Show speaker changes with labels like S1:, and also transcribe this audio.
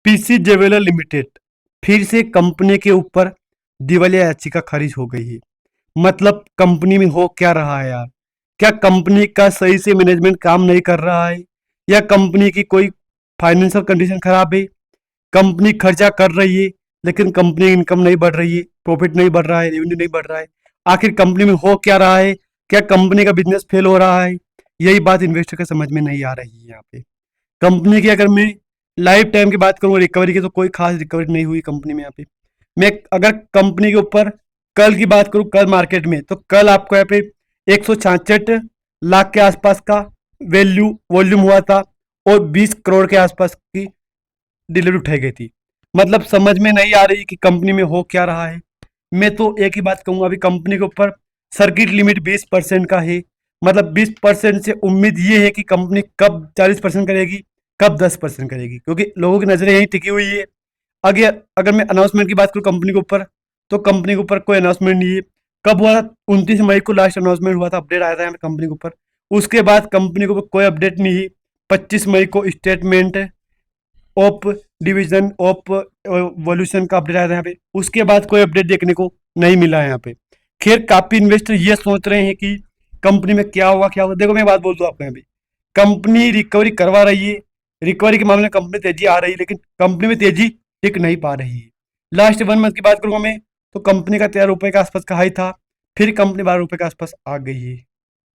S1: PC jeweller limited फिर से company के ऊपर दिवालिया याचिका खारिज हो गई है। मतलब कंपनी में हो क्या रहा है यार? क्या कंपनी का सही से मैनेजमेंट काम नहीं कर रहा है, या कंपनी की कोई फाइनेंशियल कंडीशन खराब है? कंपनी खर्चा कर रही है लेकिन कंपनी की इनकम नहीं बढ़ रही है, प्रॉफिट नहीं बढ़ रहा है, रेवेन्यू नहीं बढ़ रहा है। आखिर कंपनी में हो क्या रहा है? क्या कंपनी का बिजनेस फेल हो रहा है? यही बात इन्वेस्टर के समझ में नहीं आ रही है यहाँ पे। कंपनी की अगर मैं लाइफ टाइम की बात करूँ रिकवरी की, तो कोई खास रिकवरी नहीं हुई कंपनी में यहाँ पे। मैं अगर कंपनी के ऊपर कल की बात करूँ, कल मार्केट में, तो कल आपको यहाँ पे 166 लाख के आसपास का वैल्यू वॉल्यूम हुआ था और 20 करोड़ के आसपास की डिलीवरी उठाई गई थी। मतलब समझ में नहीं आ रही कि कंपनी में हो क्या रहा है। मैं तो एक ही बात कहूंगा, अभी कंपनी के ऊपर सर्किट लिमिट 20% का है। मतलब 20% से उम्मीद ये है कि कंपनी कब 40% करेगी, कब 10% करेगी, क्योंकि लोगों की नजरें यही टिकी हुई है। अगर अगर मैं अनाउंसमेंट की बात करूँ कंपनी के ऊपर, तो कंपनी के ऊपर कोई अनाउंसमेंट नहीं है। कब हुआ था? 29 मई को लास्ट अनाउंसमेंट हुआ था, अपडेट आया था यहाँ पे कंपनी के ऊपर। उसके बाद कंपनी के ऊपर कोई अपडेट नहीं है। 25 मई को statement of division of violation का अपडेट आया था यहाँ पे। उसके बाद कोई अपडेट देखने को नहीं मिला है यहाँ पे। खैर काफी इन्वेस्टर ये सोच रहे हैं कि कंपनी में क्या होगा क्या होगा। देखो मैं बात बोलता हूँ आपको, यहाँ पे कंपनी रिकवरी करवा रही है, रिकवरी के मामले में कंपनी तेजी आ रही है, लेकिन कंपनी में तेजी टिक नहीं पा रही है। लास्ट 1 मंथ की बात करूंगा मैं, तो कंपनी का 13 रुपए के आसपास का हाई था, फिर कंपनी 12 रुपए के आसपास आ गई है।